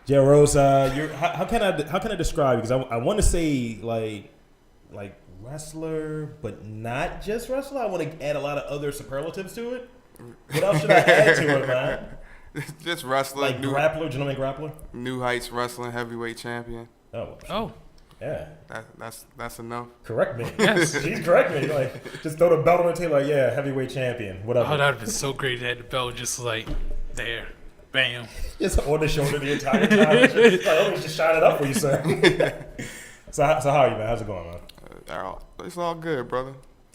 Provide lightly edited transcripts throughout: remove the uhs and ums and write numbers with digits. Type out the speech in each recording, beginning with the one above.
Jael Rose, how can I describe you? Because I want to say like wrestler, but not just wrestler. I want to add a lot of other superlatives to it. What else should I add to it, man? Just wrestler, Like grappler, gentleman grappler. New Heights Wrestling Heavyweight Champion. Oh. Yeah. That's enough. Correct me. Yes. She's correct me. Like, just throw the belt on the table. Like, yeah, heavyweight champion. Whatever. Oh, that would have been so great to have the belt just like there. Bam. Just on the shoulder the entire time. Like, let me just shine it up for you, sir. So how are you, man? How's it going, man? It's all good, brother.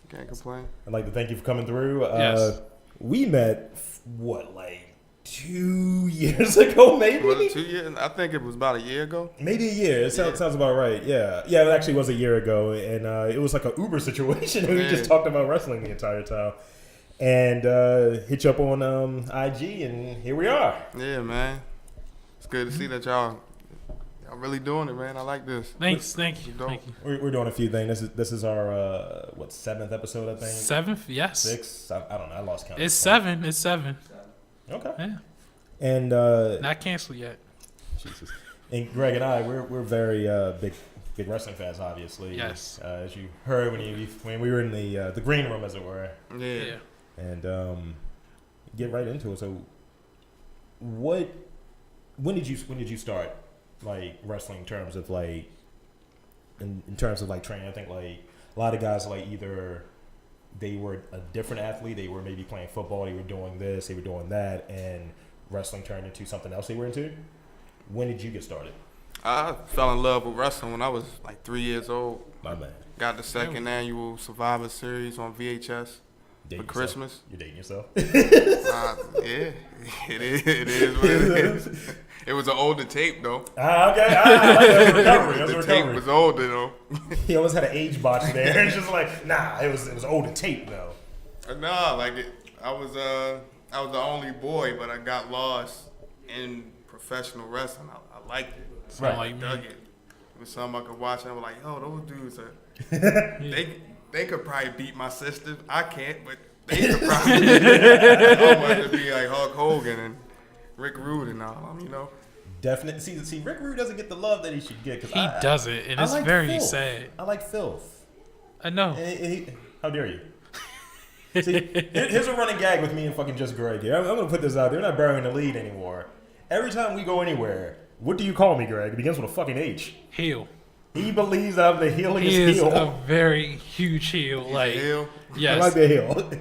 Can't complain. I'd like to thank you for coming through. Yes. We met, like 2 years ago, maybe? Was it 2 years? I think it was about a year ago. Maybe a year. It sounds about right. Yeah. Yeah, it actually was a year ago. And it was like an Uber situation. We just talked about wrestling the entire time. And hit you up on IG, and here we are. Yeah, man. It's good to see that y'all really doing it, man. I like this. Thank you. We're doing a few things. This is our seventh episode, I think. Seventh, yes. Sixth. I don't know. I lost count. It's seven. Okay. Yeah. And not canceled yet. Jesus. And Greg and I, we're very big wrestling fans, obviously. Yes. As you heard when we were in the green room, as it were. Yeah. And get right into it. So, when did you start like wrestling in terms of like in terms of like training? I think like a lot of guys like either they were a different athlete, they were maybe playing football, they were doing this, they were doing that, and wrestling turned into something else they were into. When did you get started? I fell in love with wrestling when I was like 3 years old. My man. Got the second annual Survivor Series on VHS. Dating for Christmas. You're dating yourself? Yeah, it is what it is. It was an older tape, though. Okay. I like that recovery. The tape was older, though. He always had an age botch there. It's just like, nah, it was older tape, though. Nah, I was the only boy, but I got lost in professional wrestling. I liked it. So I dug it. It was something I could watch, and I was like, yo, those dudes are... They could probably beat my sisters. I can't, but they could probably. I wanted to be like Hulk Hogan and Rick Rude and all them, you know. Definitely. See, Rick Rude doesn't get the love that he should get. He doesn't, and it's like very sad. I like filth. I know. How dare you? See, here's a running gag with me and fucking Just Greg here. I'm going to put this out there. We're not burying the lead anymore. Every time we go anywhere, what do you call me, Greg? It begins with a fucking H. Heel. He believes I'm the heeliest heel. He is a very huge heel. Like, heel? I Yes. might be a heel.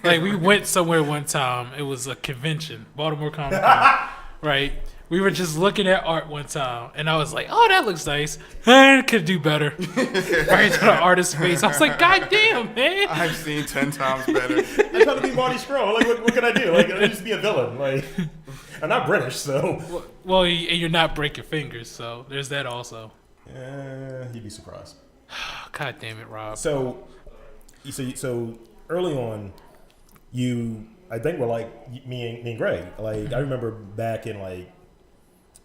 Like, we went somewhere one time. It was a convention, Baltimore Comic Con, right? We were just looking at art one time, and I was like, "Oh, that looks nice. I could do better." Right to the artist's face, I was like, "God damn, man!" I've seen 10 times better. I'm trying to be Marty Scurll. Like, what can I do? Like, I just be a villain. Like, I'm not British, so. Well, and you're not breaking fingers, so there's that also. You'd be surprised. God damn it, Rob. So early on, I think were like me and Greg. Like, I remember back in like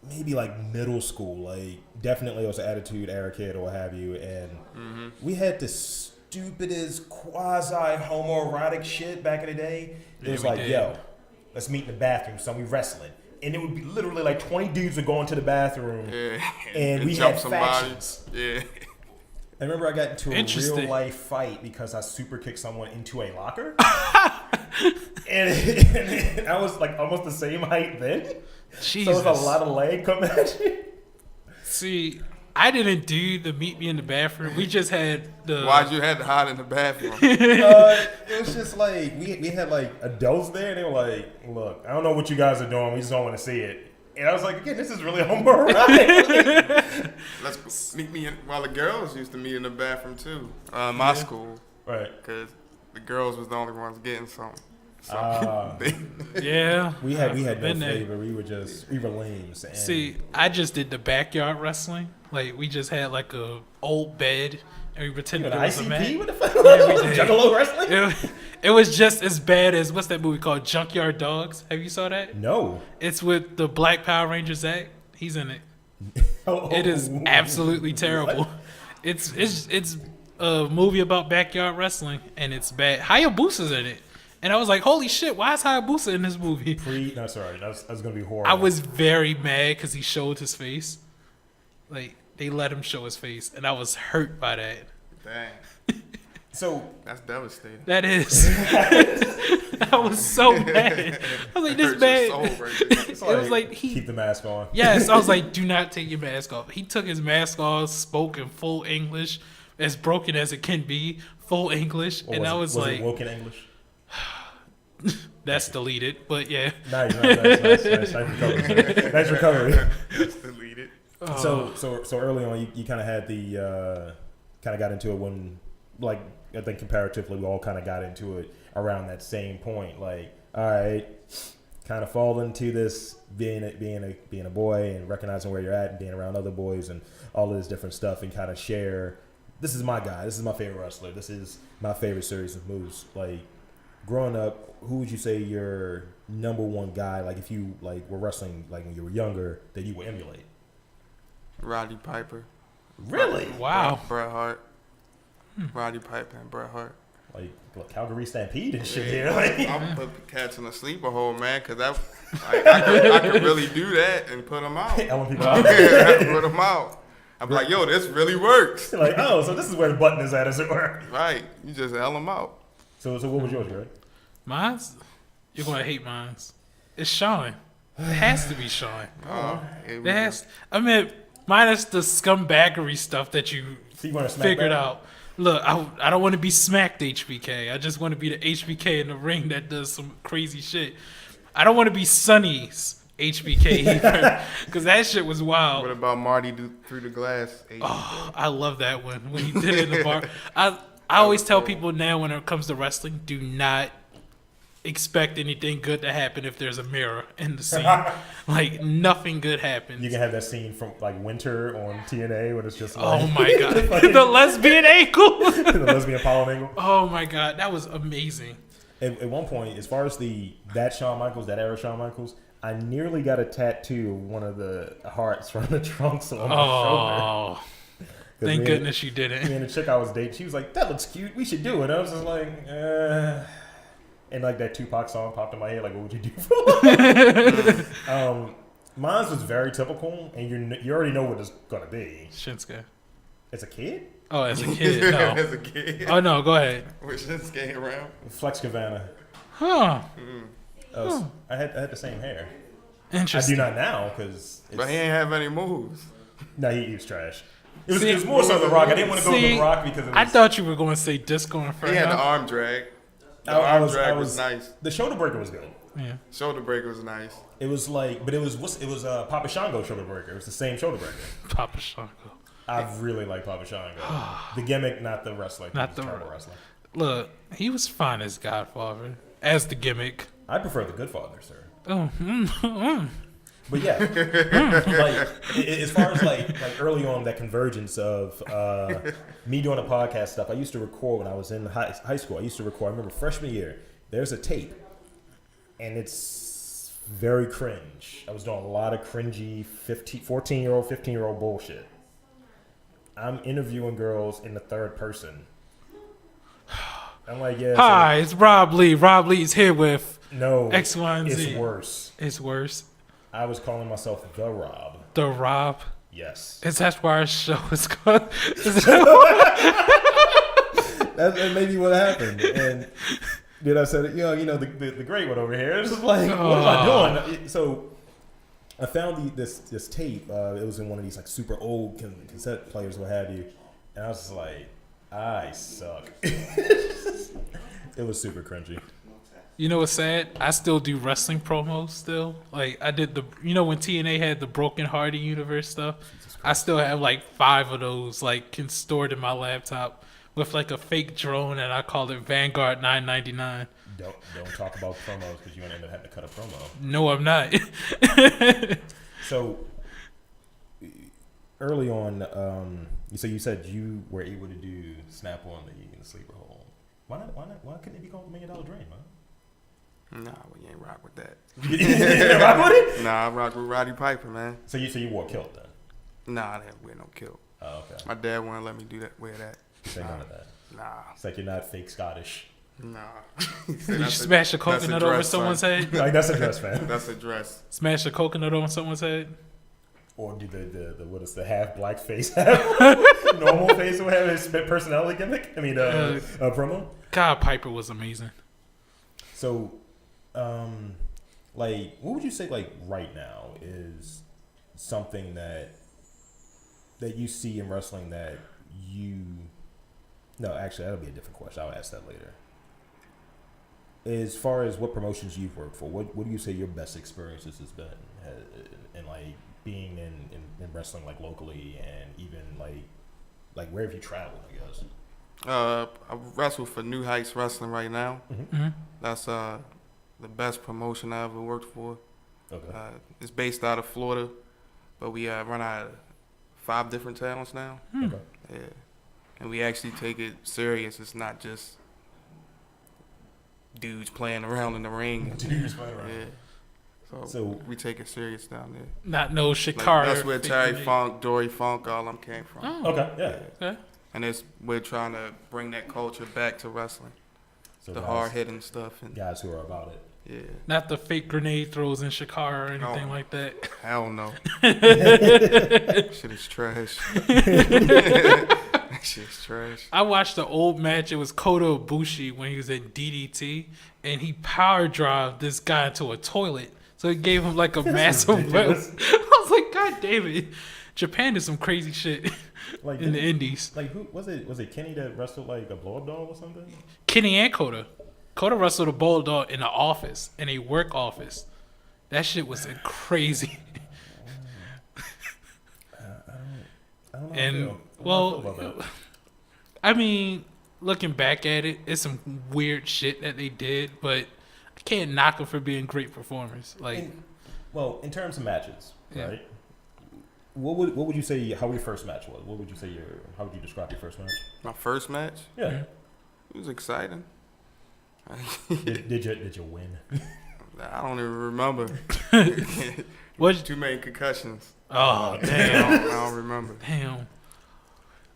maybe like middle school, like definitely I was an attitude era kid or what have you, and we had this stupidest quasi homoerotic shit back in the day. It was like, yo, let's meet in the bathroom, son. We wrestling. And it would be literally like 20 dudes would go into the bathroom, and we had factions. Yeah. I remember I got into a real life fight because I super kicked someone into a locker, and I was like almost the same height then. Jesus. So it was a lot of leg coming at you. See, I didn't do the meet me in the bathroom. We just had the. Why'd you have to hide in the bathroom? It was just like we had like adults there, and they were like, "Look, I don't know what you guys are doing. We just don't want to see it." And I was like, "Again, this is really homoerotic." Let's meet me while the girls used to meet in the bathroom too. My school, right? Because the girls was the only ones getting something. So yeah, we had no flavor. We were lames. And see, I just did the backyard wrestling. Like, we just had like a old bed, and we pretended it was a man. What the fuck? Juggalo wrestling? It was just as bad as what's that movie called, Junkyard Dogs? Have you saw that? No. It's with the Black Power Ranger Zach. He's in it. It is absolutely terrible. What? It's a movie about backyard wrestling, and it's bad. Hayabusa's in it. And I was like, holy shit, why is Hayabusa in this movie? No, sorry. That was going to be horrible. I was very mad because he showed his face. Like, they let him show his face, and I was hurt by that. Dang. So That's devastating. That is. I was so mad. I was like, this man. It was like he keep the mask on. Yes, I was like, do not take your mask off. He took his mask off, spoke in full English, as broken as it can be, full English, and I was like, it woken English? That's deleted, but yeah. Nice recovery. Nice recovery. That's deleted. So early on, you kind of had the kind of got into it when, like, I think comparatively, we all kind of got into it around that same point. Like, all right, kind of fall into this being a boy and recognizing where you're at and being around other boys and all of this different stuff and kind of share. This is my guy. This is my favorite wrestler. This is my favorite series of moves. Like, growing up, who would you say your number one guy? Like, if you like were wrestling like when you were younger, that you would emulate? Roddy Piper. Really? Wow. Bret Hart. Roddy Piper and Bret Hart. Like Calgary Stampede and shit here. Like, I'm put the cats in a sleeper hole, man, because I could really do that and put them out. Elling people out. I could put them out. I'm like, yo, this really works. Like, oh, so this is where the button is at, as it were. Right. You just L them out. So what was yours, Greg? Mine's? You're going to hate mine's. It's Sean. It has to be Sean. It has. I mean, minus the scumbaggery stuff that you figured out. Look, I don't want to be smacked HBK. I just want to be the HBK in the ring that does some crazy shit. I don't want to be Sonny's HBK either, because that shit was wild. What about Marty through the glass? Oh, I love that one when he did it in the bar. I always tell people now when it comes to wrestling, do not expect anything good to happen if there's a mirror in the scene. Like, nothing good happens. You can have that scene from like Winter on TNA when it's just like, oh my god, the lesbian ankle, the lesbian pollen angle. Oh my god, that was amazing. At one point, as far as that Shawn Michaels, that era Shawn Michaels, I nearly got a tattoo of one of the hearts from the trunks on my shoulder. Thank goodness you didn't. Me and the chick I was dating, she was like, "That looks cute. We should do it." I was just like, And like that Tupac song popped in my head, like, what would you do for mine was very typical, and you already know what it's gonna be. Shinsuke. As a kid? Oh, as a kid, no. As a kid. Oh no, go ahead. With Shinsuke around. Flex Cabana. Huh. I had the same hair. Interesting. I do not now, because. But he ain't have any moves. No, he was trash. It was more so The Rock. I didn't want to go with The Rock because I thought you were going to say Disco Inferno. He had the arm drag. The arm drag was nice. The shoulder breaker was good. Yeah. Shoulder breaker was nice. It was like, but it was Papa Shango shoulder breaker. It was the same shoulder breaker. Papa Shango. I really like Papa Shango. The gimmick, not the wrestler. Not the terrible wrestler. Look, he was fine as Godfather, as the gimmick. I prefer the Good Father, sir. Oh. But yeah, like as far as like early on that convergence of me doing the podcast stuff, I used to record when I was in high school. I used to record. I remember freshman year. There's a tape, and it's very cringe. I was doing a lot of cringy 14-year-old, 15-year-old bullshit. I'm interviewing girls in the third person. I'm like, yeah. Hi, it's Rob Lee. Rob Lee's here with X, Y, and Z. It's worse. It's worse. I was calling myself the Rob. The Rob? Yes. Is that why our show is called? That may be what happened. And then I said, the great one over here. It's just like, what am I doing? So I found this tape. It was in one of these like super old cassette players, what have you. And I was just like, I suck. It was super cringy. You know what's sad? I still do wrestling promos still. Like, I did when TNA had the Broken Hardy Universe stuff, I still have like 5 of those like stored in my laptop with like a fake drone, and I call it Vanguard 999. Don't talk about promos because you're going to end up having to cut a promo. No, I'm not. So, early on, you said you were able to do Snap-on in the sleeper hole. Why couldn't it be called $1 Million Dream, man? Nah, we ain't rock with that. You didn't rock with it? Nah, I rock with Roddy Piper, man. So you wore kilt then? Nah, I didn't wear no kilt. Oh, okay. My dad wouldn't let me wear that. Say none of that. Nah. It's like you're not fake Scottish. Nah. Did you smash a coconut over someone's head? Like, that's a dress, man. That's a dress. Smash a coconut over someone's head? Or do the what is the half black face have normal face or have his personality gimmick? I mean, promo. God, Piper was amazing. So, like, what would you say, like, right now is something that you see in wrestling that you... No, actually, that'll be a different question. I'll ask that later. As far as what promotions you've worked for, what do you say your best experiences has been in like, being in wrestling, like, locally, and even, like where have you traveled, I guess? I wrestle for New Heights Wrestling right now. Mm-hmm. That's the best promotion I ever worked for. Okay. It's based out of Florida, but we run out of 5 different towns now. Okay. Yeah, and we actually take it serious. It's not just dudes playing around in the ring. Dudes playing around. Yeah. So we take it serious down there. Not no Shikara. That's where Terry Funk, Dory Funk, all them came from. Oh. Okay, yeah. Okay. And we're trying to bring that culture back to wrestling. So The guys, hard hitting stuff. And guys who are about it. yeah. Not the fake grenade throws in Shikara or anything No. like that. Hell no. Shit is trash. That shit is trash. I watched the old match. It was Kota Ibushi when he was in DDT, and he power drive this guy into a toilet. So it gave him like a massive. ridiculous. I was like, God damn it! Japan did some crazy shit Like, in the Indies. like, who was it? Was it Kenny that wrestled like a blow up doll or something? Kenny and Kota. Kota wrestled a bulldog in an office, in a work office. That shit was crazy. I don't know. And how I feel well, about that. I mean, looking back at it, it's some weird shit that they did, but I can't knock them for being great performers. Like, in terms of matches, Yeah. right? What would you say? How your first match was? What would you say how would you describe your first match? My first match, Yeah. it was exciting. Did you win? I don't even remember. what? Too many concussions. Oh, I damn. don't remember. Damn.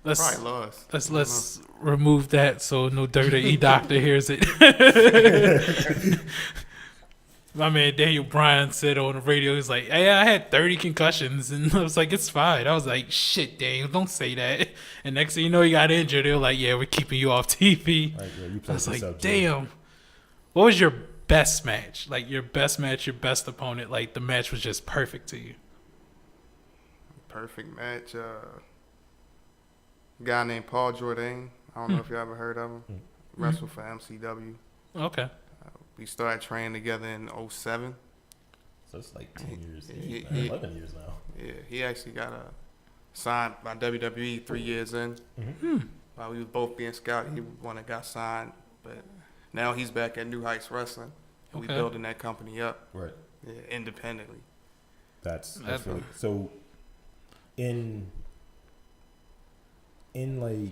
Probably lost. Let's remove that so no Dirty E Doctor hears it. My man Daniel Bryan said on the radio, he's like, "Hey, I had 30 concussions," and I was like, "It's fine." I was like, "Shit, Daniel, don't say that." And next thing you know, he got injured. They were like, "Yeah, we're keeping you off TV." Like, yeah, you I was like, yourself, "Damn." What was your best match? Like your best match, your best opponent. Like the match was just perfect to you. Perfect match. Guy named Paul Jourdain. I don't know if you ever heard of him. Wrestled for MCW. Okay. We started training together in 07. So it's like 10 years, He- 11 years now. Yeah, he actually got signed by WWE 3 years in. While we was both being scouted, he one that got signed. But now he's back at New Heights Wrestling. And we Okay. building that company up Right. independently. That's That's really so. In like,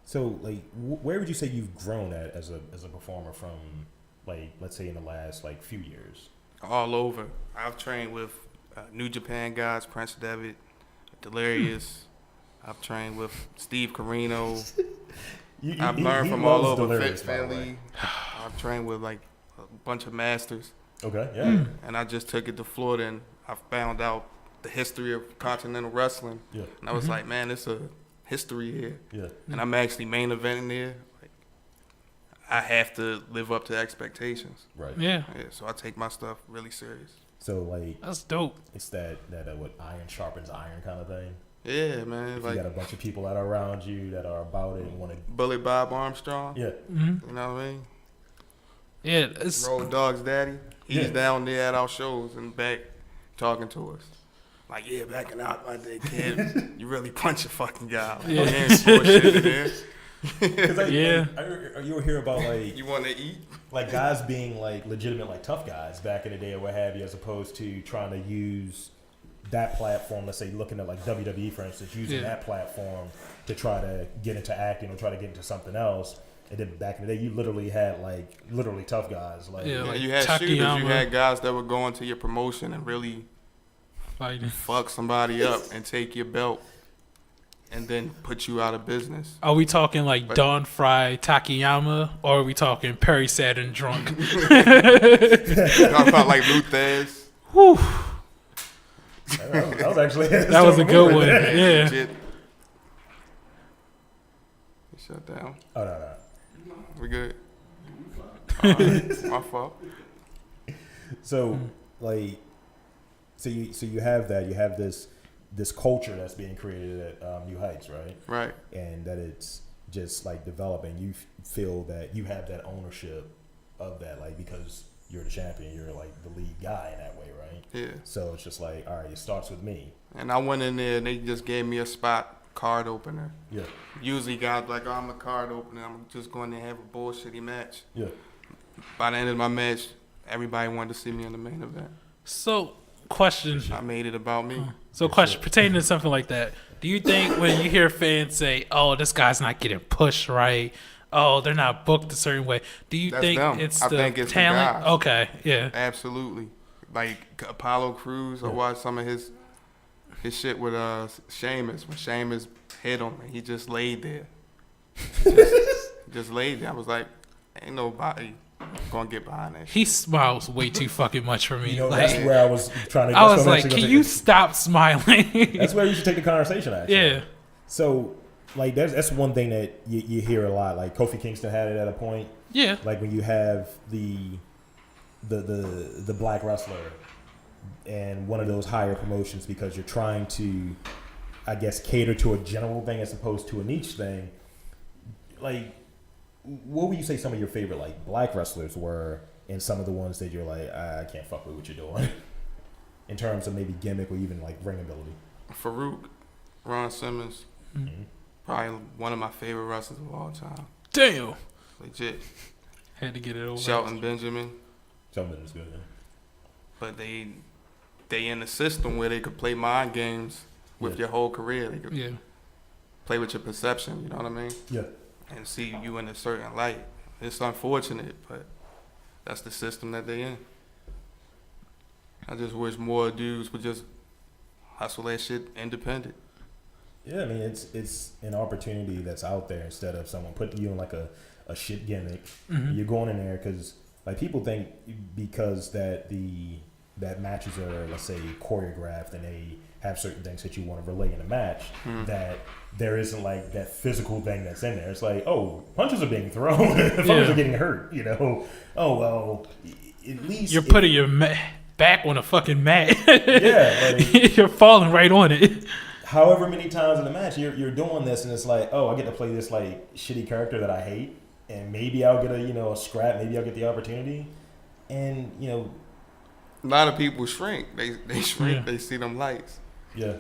so like, where would you say you've grown at as a performer from, like, let's say in the last like few years? All over. I've trained with New Japan guys, Prince Devitt, Delirious. I've trained with Steve Carino. I've learned from all over Fit Delirious, by the way. Philly. I've trained with like a bunch of masters. Okay, yeah, And I just took it to Florida and I found out the history of continental wrestling. yeah, And I was like, man, it's a history here. yeah. And I'm actually main eventing there. Like, I have to live up to expectations. Right. Yeah, Yeah, so I take my stuff really serious. So like, that's dope. it's that what iron sharpens iron kind of thing. Yeah, man. If Like you got a bunch of people that are around you that are about it and want to, Bullet Bob Armstrong. yeah, You know what I mean? Yeah, it's Road Dogg's daddy. He's Yeah. down there at our shows and back talking to us. Like, yeah, backing out my day, kid. You really punch a fucking guy. Like, Yeah. yeah. Bullshit in there. 'Cause Yeah. you'll hear about like You want to eat? like guys being like legitimate like tough guys back in the day or what have you, as opposed to trying to use that platform. Let's say looking at like WWE, for instance, using Yeah. that platform to try to get into acting or try to get into something else. And then back in the day, you literally had like literally tough guys. Like, Yeah, like you had shooters. You Takayama. had guys that would go into your promotion and really fighting. fuck somebody up and take your belt and then put you out of business. Are we talking like Don Fry Takayama, or are we talking Perry Saturn drunk? I felt like Luthez. Whew. That was actually That was a good one. Yeah. Legit. Shut down. Oh no. We good. My fault. So so you have that. You have this culture that's being created at New Heights, right? Right. And that it's just like developing. You feel that you have that ownership of that, like, because you're the champion, you're like the lead guy in that way, right? Yeah. So it's just like, all right, it starts with me. And I went in there and they just gave me a spot card opener. Yeah. Usually guys like, oh, I'm a card opener. I'm just going to have a bullshitty match. Yeah. By the end of my match, everybody wanted to see me in the main event. So, question. I made it about me. So, question pertaining to something like that. Do you think when you hear fans say, "Oh, this guy's not getting pushed right," "Oh, they're not booked a certain way," do you That's think them. it's I the think it's the talent? guys. Okay, yeah. Absolutely. Like Apollo Crews, I watched some of his shit with Sheamus. When Sheamus hit him, he just laid there. just laid there. I was like, ain't nobody gonna get behind that shit. He smiles way too fucking much for me. You know, like, that's where I was trying to. I was like, can you stop smiling? That's where you should take the conversation. Actually, Yeah. So, like, that's one thing that you hear a lot. Like Kofi Kingston had it at a point. Yeah. Like when you have the black wrestler and one of those higher promotions, because you're trying to, I guess, cater to a general thing as opposed to a niche thing. Like, what would you say some of your favorite like black wrestlers were, and some of the ones that you're like, I can't fuck with what you're doing, in terms of maybe gimmick or even like ring ability? Farouk, Ron Simmons, probably one of my favorite wrestlers of all time. Damn. Legit. Had to get it over. Shelton Benjamin. Something is good. Yeah. But they in the system where they could play mind games with your whole career. They could play with your perception, you know what I mean? Yeah. And see you in a certain light. It's unfortunate, but that's the system that they in. I just wish more dudes would just hustle that shit independent. Yeah, I mean, it's an opportunity that's out there instead of someone putting you in like a shit gimmick. Mm-hmm. You're going in there because like people think because that matches are, let's say, choreographed and they have certain things that you want to relay in a match, that there isn't like that physical thing that's in there. It's like, oh, punches are being thrown, punches are getting hurt, you know. Oh well, at least you're putting your back on a fucking mat. Yeah, like, you're falling right on it. However many times in the match you're doing this, and it's like, oh, I get to play this like shitty character that I hate, and maybe I'll get a scrap, maybe I'll get the opportunity, and a lot of people shrink. They shrink. They see them lights. Yeah.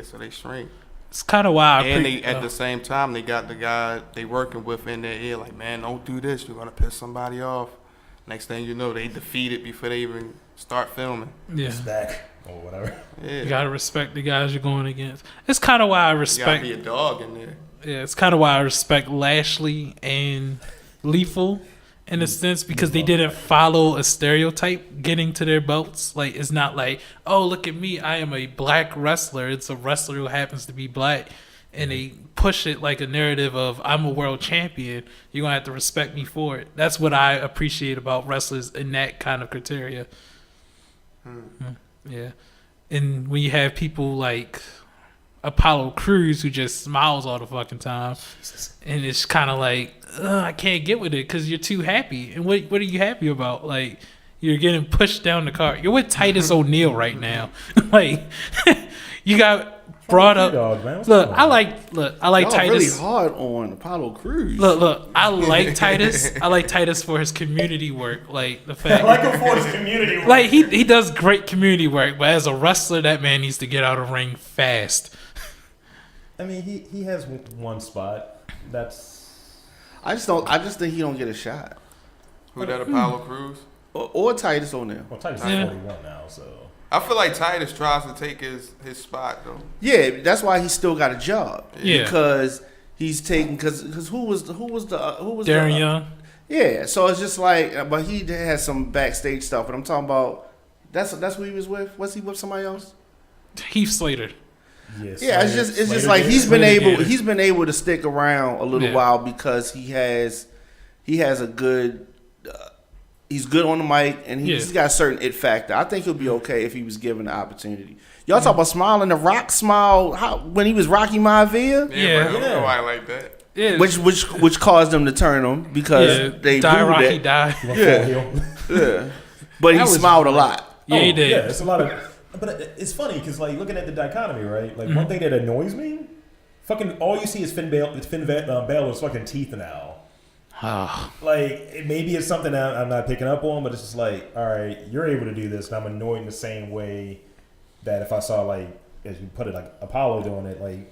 So they shrink. It's kind of why. And they at the same time they got the guy they working with in their ear, like, man, don't do this. You're gonna piss somebody off. Next thing you know, they defeated before they even start filming. Yeah. It's back or whatever. Yeah. You gotta respect the guys you're going against. It's kind of why I respect. You gotta be a dog in there. Yeah, it's kind of why I respect Lashley and Lethal in a sense, because they didn't follow a stereotype getting to their belts. Like, it's not like, oh, look at me, I am a black wrestler. It's a wrestler who happens to be black. And they push it like a narrative of, I'm a world champion. You're going to have to respect me for it. That's what I appreciate about wrestlers in that kind of criteria. Yeah. And when you have people like Apollo Crews who just smiles all the fucking time, and it's kind of like, I can't get with it because you're too happy. And what are you happy about? Like, you're getting pushed down the cart. You're with Titus O'Neil right now. Like, you got brought up. Look, I like Y'all Titus. really hard on Apollo Crews. Look, I like Titus. I like Titus for his community work. Like the fact, I like him for his community work. like he does great community work. But as a wrestler, that man needs to get out of the ring fast. I mean, he has one spot. I just think he don't get a shot. Who that, Apollo Crews? Or Titus O'Neil. Well, Titus is 41 now, so. I feel like Titus tries to take his spot though. Yeah, that's why he still got a job. Yeah. Because he's taking because who was Darren Young. Yeah, so it's just like, but he has some backstage stuff. But I'm talking about that's who he was with. Was he with somebody else? Heath Slater. Yeah, it's just Slater like did. he's been Slater able did. he's been able to stick around a little Yeah. while because he has a good he's good on the mic and he's got a certain it factor. I think he'll be okay if he was given the opportunity. Y'all talk about smiling the Rock smile when he was Rocky Maivia, Yeah. But nobody like that. Yeah. which caused them to turn him because they die booed Rocky it. die. Yeah, but he That was smiled a lot. Yeah, he did. Yeah, it's a lot of. But it's funny because like looking at the dichotomy, right? Like one thing that annoys me, fucking all you see is Finn Balor's fucking teeth now. Like maybe it's something that I'm not picking up on, but it's just like, all right, you're able to do this, and I'm annoyed in the same way that if I saw like, as you put it, like Apollo doing it, like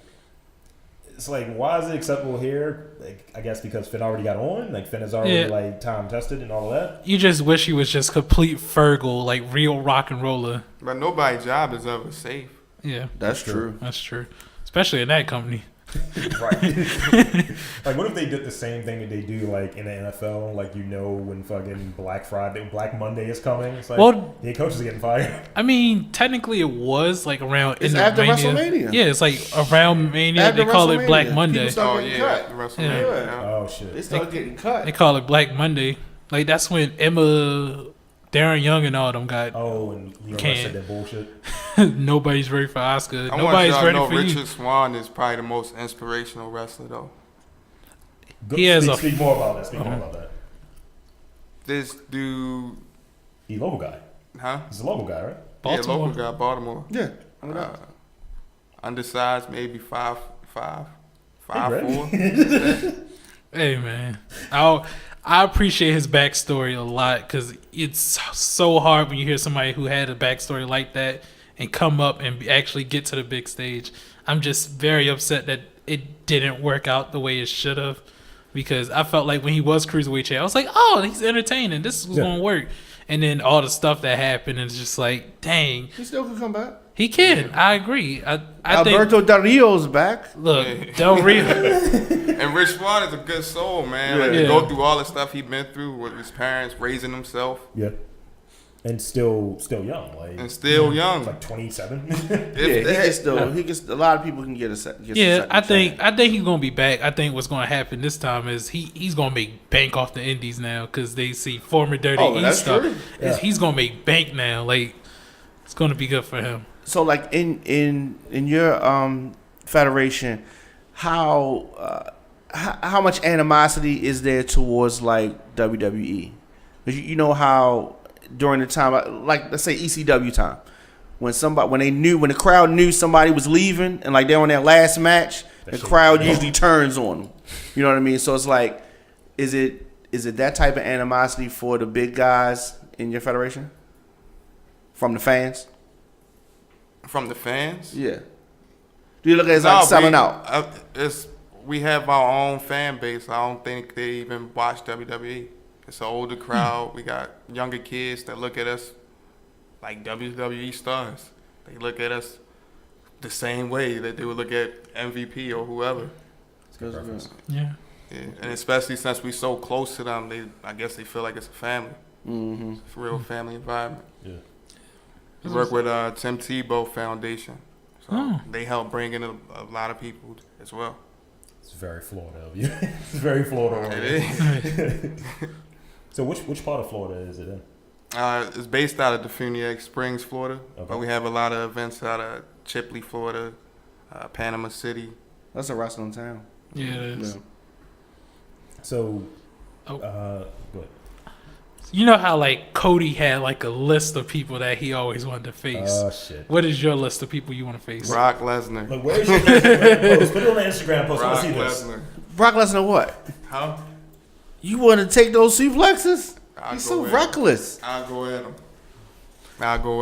it's like, why is it acceptable here? Like, I guess because Finn already got on, like Finn is already like time tested and all of that. You just wish he was just complete Fergal, like real rock and roller. But nobody's job is ever safe. Yeah, That's true. that's true. Especially in that company. Right. Like, what if they did the same thing that they do, like, in the NFL? Like, when fucking Black Monday is coming. It's like, Well, the coaches are getting fired. I mean, technically it was like around It's after WrestleMania. Yeah, it's like around Mania. After they call it WrestleMania, Black people Monday. start getting cut. WrestleMania. Yeah. Oh, shit. They start getting cut. They call it Black Monday. Like that's when Emma, Darren Young, and all them got. Oh, and Leroy said that bullshit. Nobody's ready for Oscar. I want Nobody's y'all to ready know for Richard you. Swann is probably the most inspirational wrestler, though. He has Speak more about that. Speak more about that. This dude, He's a local guy. huh? He's a local guy, right? Yeah, Baltimore. local guy, Baltimore. Yeah. Undersized, maybe 5'4". Hey man, I appreciate his backstory a lot because it's so hard when you hear somebody who had a backstory like that and come up and actually get to the big stage. I'm just very upset that it didn't work out the way it should have because I felt like when he was cruiserweight champ, I was like, oh, he's entertaining. This was gonna work. And then all the stuff that happened, it's just like, dang, He still can come back. he can. I agree. I Alberto think. Del Rio's back. Look, Del Rio. And Rich Swann is a good soul, man. Like, Yeah. to go through all the stuff he's been through with his parents, raising himself, Yeah. And still young. Like, and still young. like 27. He gets a lot of people can get a second. Yeah, I think he's gonna be back. I think what's gonna happen this time is he's gonna make bank off the Indies now because they see former Dirty Oh, East that's stuff. true. Yeah. He's gonna make bank now. Like it's gonna be good for him. So, like in your federation, how much animosity is there towards like WWE? 'Cause you know how during the time, like let's say ECW time, when the crowd knew somebody was leaving and like they're on their last match, the crowd usually turns on them. You know what I mean? So it's like, is it that type of animosity for the big guys in your federation from the fans? From the fans? Yeah. Do you look at it as like selling out? We have our own fan base. I don't think they even watch WWE. It's an older crowd. We got younger kids that look at us like WWE stars. They look at us the same way that they would look at MVP or whoever. Yeah. Yeah. And especially since we're so close to them, I guess they feel like it's a family. Mm-hmm. It's a real family environment. Yeah. We work with Tim Tebow Foundation. So they help bring in a lot of people as well. It's very Florida of you. It's very Florida. It is. So which part of Florida is it in? It's based out of Defuniak Springs, Florida. Okay. But we have a lot of events out of Chipley, Florida, Panama City. That's a wrestling town. Yeah, it is. Yeah. So, Oh. go ahead. You know how like Cody had like a list of people that he always wanted to face. Oh shit. What is your list of people you want to face? Brock Lesnar. Look, where's your post? Put it on the Instagram post. I Brock want to see this. Lesnar. Brock Lesnar, what? Huh? You want to take those suplexes? I'll He's go so with reckless. I'll go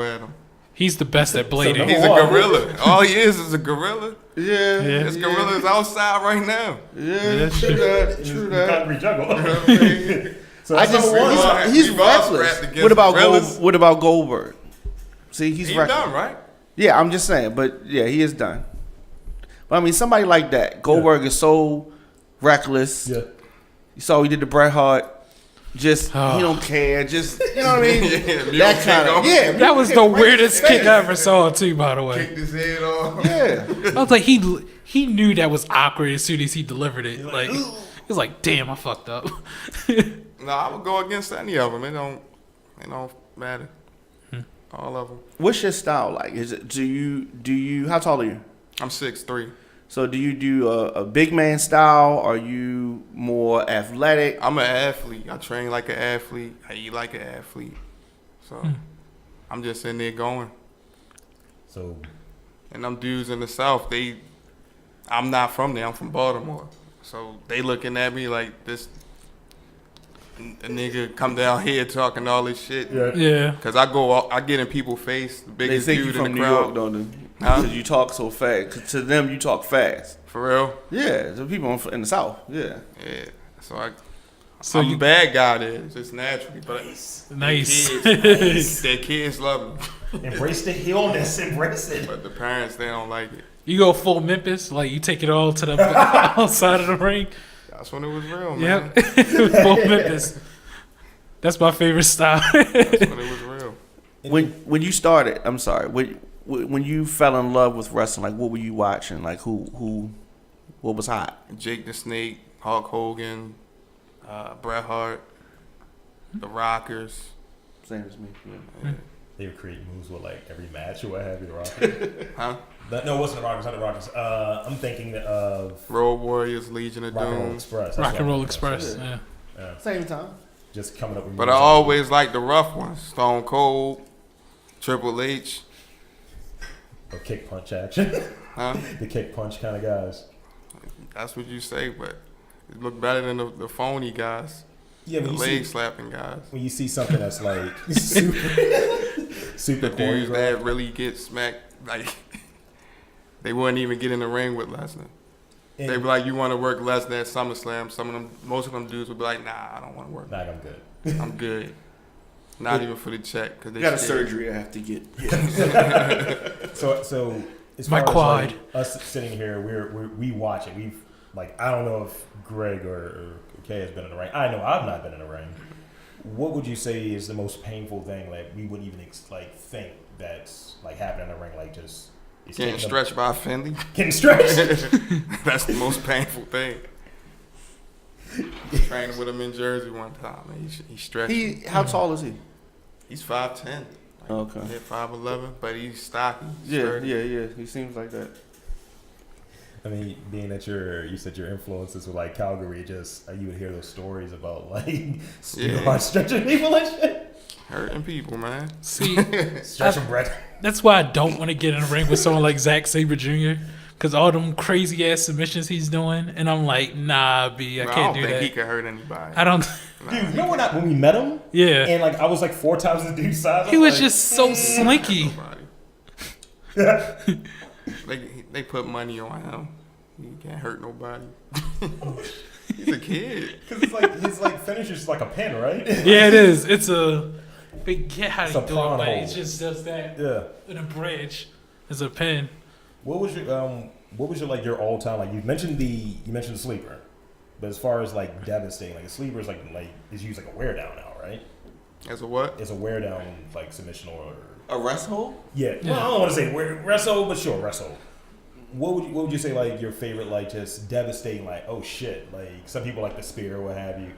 at him. He's the best at blading. number He's a one. gorilla. All he is a gorilla. Yeah. This gorilla's outside right now. Yeah, true that. True that. Concrete jungle. So I that's just number one. he's We've all scrapped reckless. against What about gorillas. What about Goldberg? See, he's He's reckless. done, right? Yeah, I'm just saying, but yeah, he is done. But I mean, somebody like that, Goldberg is so reckless. Yeah. You saw he did the Bret Hart. Just he don't care. Just you know what I mean. Yeah, that kind of That was the weirdest kick I ever saw too. By the way, kicked his head off. Yeah. I was like, he knew that was awkward as soon as he delivered it. Like he was like, damn, I fucked up. No, I would go against any of them. It don't matter. All of them. What's your style like? Is it do you how tall are you? I'm 6'3". So do you do a big man style? Are you more athletic? I'm an athlete. I train like an athlete. I eat like an athlete. So I'm just in there going. So, And them dudes in the South, I'm not from there. I'm from Baltimore. So they looking at me like this. A nigga come down here talking all this shit. Yeah. Cause I get in people's face. The They biggest think dude you from in the New crowd. York, don't they? Huh? Because you talk so fast. 'Cause to them, you talk fast. For real? Yeah, the people in the South. Yeah. Yeah. So So I'm you a bad guy there, just naturally. But nice. their kids love me. embrace the healness. Embrace it. But the parents, they don't like it. You go full Memphis, like you take it all to the outside of the ring. That's when it was real, man. Yep, full Memphis. That's my favorite style. That's when it was real. When you started, I'm sorry. When you fell in love with wrestling, like what were you watching? Like what was hot? Jake the Snake, Hulk Hogan, Bret Hart, the Rockers. Same as me. Yeah. They would create moves with like every match or what have you. The Rockers. Huh? No, it wasn't the Rockers. Not the Rockers. I'm thinking of Road Warriors, Legion of Rock and Roll Doom. Express. That's Rock what and I'm Roll thinking of. Express. Yeah. Yeah. Same time. Just coming up with. But I moves. always like the rough ones. Stone Cold, Triple H. Or kick punch action. Huh? The kick punch kind of guys. That's what you say, but it look better than the phony guys. Yeah, The when you leg see slapping guys. when you see something that's like super The dudes choreographed. that really get smacked, like, they wouldn't even get in the ring with Lesnar. And- They'd be like, you want to work Lesnar at SummerSlam. Most of them dudes would be like, nah, I don't want to work. Nah, I'm good. I'm good. Not even for the check. Cause they Got a scared. surgery I have to get. So as My far quad. as like, us sitting here, we watch it. We've like I don't know if Greg or Kay has been in the ring. I know I've not been in the ring. What would you say is the most painful thing that we wouldn't even think that's like happening in the ring? Like just it's Getting taking stretched by Finley. getting stretched. That's the most painful thing. Trained with him in Jersey one time. Man. He stretched. How tall is he? He's 5'10". Okay. Yeah, 5'11", but he's stocky. Yeah, sturdy. yeah. He seems like that. I mean, being that you said your influences were like Calgary, just you would hear those stories about like stretching people and shit. Hurting people, man. See, Stretching Brett. that's why I don't want to get in a ring with someone like Zack Sabre Jr. Because all them crazy ass submissions he's doing, and I'm like, nah, B, I No, can't I do don't think that. he can hurt anybody. I don't. Dude, you know when we met him? Yeah, And like I was like 4 times the dude's size. he was just so slinky. Nobody. They put money on him. He can't hurt nobody. He's a kid. Because it's like his like finisher's like a pin, right? Yeah, it is. It's a big. Yeah, how It's do a you do it? pawn But hole. it just does that Yeah. in a bridge. It's a pin. What was your like your all time like you mentioned the sleeper, but as far as like devastating, like a sleeper is like is used like a wear down now, right? As a what? It's a wear down like submission or A wrestle? yeah. Well, I don't want to say wrestle, but sure wrestle. What would you say like your favorite like just devastating like oh shit like some people like the spear or what have you,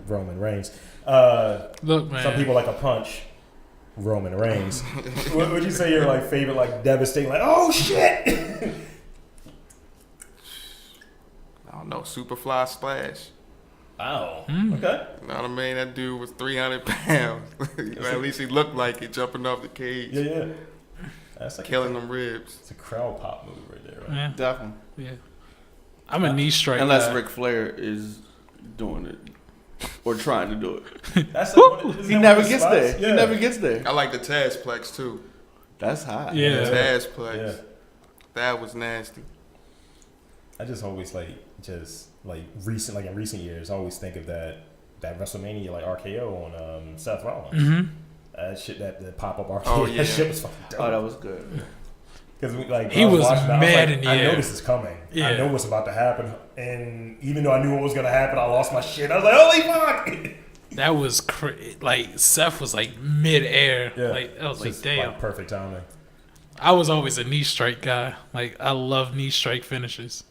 Roman Reigns. Look, man. Some people like a punch. Roman Reigns. What would you say your like favorite like devastating like oh shit? I don't know. Superfly Splash. Wow. Okay. You know what I mean? That dude was 300 pounds. At least he looked like it, jumping off the cage, Yeah. That's like killing them ribs. It's a crowd pop move right there, right? Yeah, Definitely. yeah. I'm a knee strike. Unless guy. Ric Flair is doing it or trying to do it. That's like one of, He never gets there. Yeah. He never gets there. I like the Tazplex too. That's hot. Yeah. Tazplex. Yeah. That was nasty. I just always like in recent years, I always think of that WrestleMania like RKO on Seth Rollins. Mhm. That shit, that pop up RKO. Oh, yeah. That shit was fucking dope. Oh, that was good. Because like He I was watching that, I was mad like, in the I know air. this is coming. Yeah. I know what's about to happen. And even though I knew what was gonna happen, I lost my shit. I was like, holy fuck! That was like Seth was like mid-air. Yeah. Like I was like, Just, damn. like, perfect timing. I was always a knee strike guy. Like I love knee strike finishes.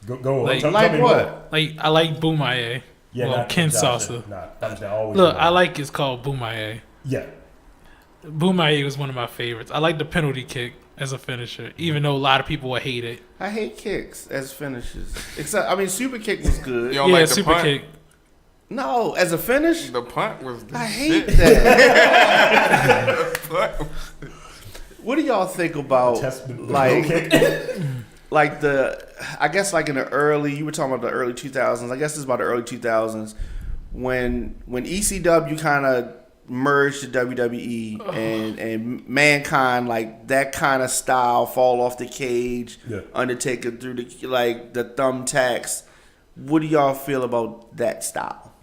Go Like- tell Like me what? more. Like I like Boomaye. Yeah, well, not Ken Josh, Salsa. Not that was always. Look, I like it's called Boomaye. Yeah. Boomaye was one of my favorites. I like the penalty kick as a finisher, even though a lot of people would hate it. I hate kicks as finishes. Except, I mean, super kick was good. You don't Yeah, like the super punt? kick. No, as a finish, The punt was the I hate shit. that. Punt- What do y'all think about the like kick. like I guess like in the early, you were talking about the early 2000s. I guess it's about the early 2000s when ECW kind of merged the WWE and Mankind, like that kind of style, fall off the cage, Yeah. Undertaker through the thumbtacks. What do y'all feel about that style?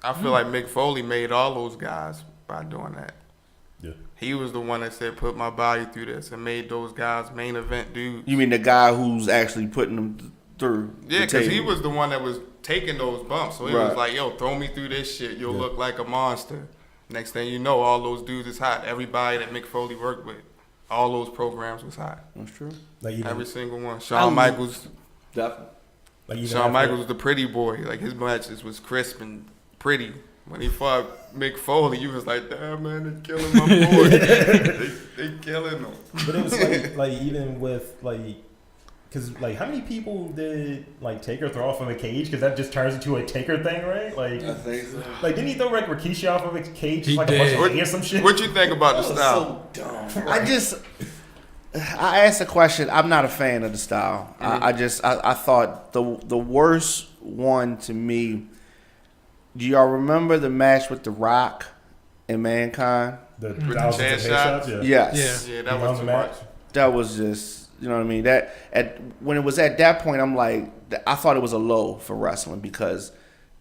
I feel like Mick Foley made all those guys by doing that. Yeah. He was the one that said, put my body through this, and made those guys main event dudes. You mean the guy who's actually putting them through? Yeah, the because he table? was the one that was taking those bumps. So he Right. was like, yo, throw me through this shit. You'll Yeah. look like a monster. Next thing you know, all those dudes is hot. Everybody that Mick Foley worked with, all those programs was hot. That's true. Like even, Every single one. Shawn Michaels. Definitely. like even Shawn after- Michaels was the pretty boy. Like his matches was crisp and pretty. When he fought Mick Foley, you was like, damn man, they killing my boy. they killing him. But it was like even with like, because like how many people did like Taker throw off of a cage? Because that just turns into a Taker thing, right? Like, think so. like didn't he throw like Rikishi off of a cage? He Like did. a bunch of hay or some shit. What you think about the style? So dumb. I asked a question. I'm not a fan of the style. I thought the worst one to me. Do y'all remember the match with The Rock and Mankind? The the thousands chair of headshots, shots? yeah. Yes. Yeah, that You know was the too match? much. That was just, you know what I mean? When it was at that point, I'm like, I thought it was a low for wrestling because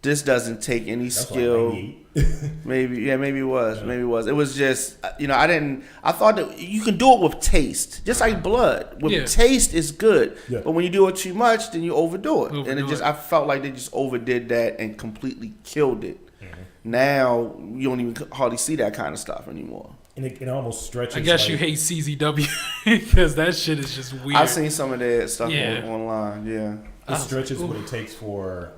this doesn't take any That's skill. like 98. Maybe it was. It was just, I thought that you can do it with taste, just like blood. With Yeah. taste is good, Yeah. but when you do it too much, then you overdo it. And Overdo it. I felt like they just overdid that and completely killed it. Mm-hmm. Now you don't even hardly see that kind of stuff anymore. And it almost stretches. I guess like, you hate CZW because that shit is just weird. I've seen some of that stuff Yeah. online. Yeah. It stretches what it takes for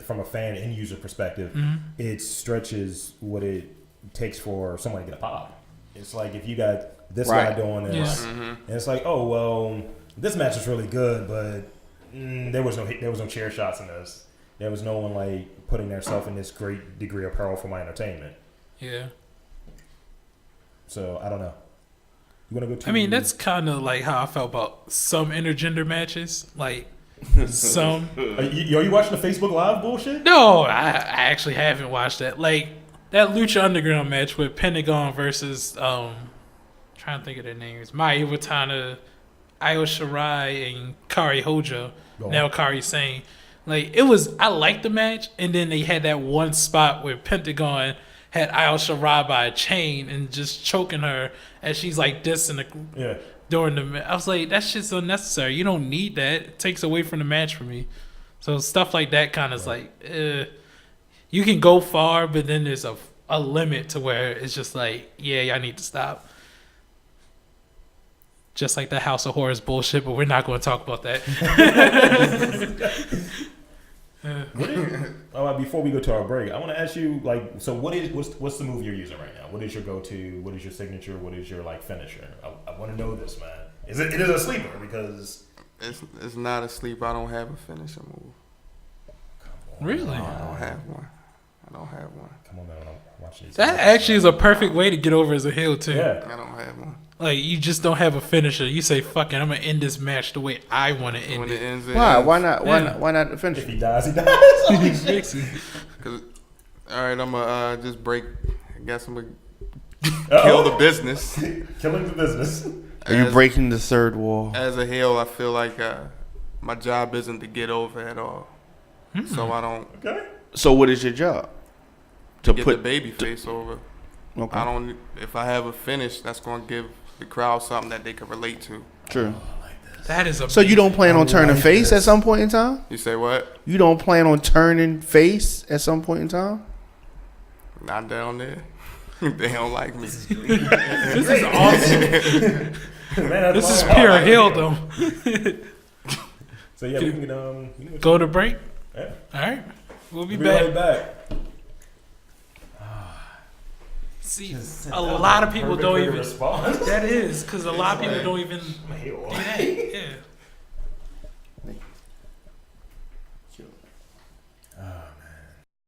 from a fan and user perspective. Mm-hmm. It stretches what it takes for someone to get a pop. It's like if you got this guy Right. doing this, Yeah. and it's like, oh well, this match is really good, but there was no chair shots in this. There was no one like putting themselves in this great degree of peril for my entertainment. Yeah. So I don't know. You want to go to? I mean, that's kind of like how I felt about some intergender matches. Like, some. Are you watching the Facebook Live bullshit? No, I actually haven't watched that. Like, that Lucha Underground match with Pentagon versus, trying to think of their names, Maya Iwatana, Io Shirai, and Kari Hojo. Go on. Now Kari Sane. Like, I liked the match, and then they had that one spot where Pentagon had Io Shirai by a chain and just choking her as she's like dissing Yeah. during the match. I was like, that shit's unnecessary. You don't need that. It takes away from the match for me. So stuff like that kind of is like, you can go far, but then there's a limit to where it's just like, yeah, I need to stop. Just like the House of Horrors bullshit, but we're not going to talk about that. Before we go to our break, I want to ask you, like, so what's the move you're using right now? What is your go-to? What is your signature? What is your like finisher? I want to know this, man. It is a sleeper because It's not a sleep. I don't have a finisher move. Really? I don't have one. Come on, man, I'm watching these. That actually is a perfect way to get over as a heel, too. Yeah. I don't have one. Like, you just don't have a finisher. You say, fuck it, I'm going to end this match the way I want to end When it it. ends, it Why? ends. Why not? Yeah. Why not finish? If he dies, he dies. Jackson. Cause, all right, I'm gonna just break. I guess I'm gonna kill the business. Killing the business. Are you As- breaking the third wall? As a heel, I feel like my job isn't to get over at all. So I don't Okay. So what is your job? To get put the baby face over. Okay. I don't. If I have a finish, that's gonna give the crowd something that they can relate to. True. That is a. So you don't plan on turning like face this. at some point in time? You say what? You don't plan on turning face at some point in time? Not down there. They don't like me. This is awesome. Man, This is that's pure fine. healdom. So yeah, we can Go to break. Yeah. All right, we'll be Be back. right back. See, a lot of people don't even. respond. That is because a lot of people don't even do that. Yeah.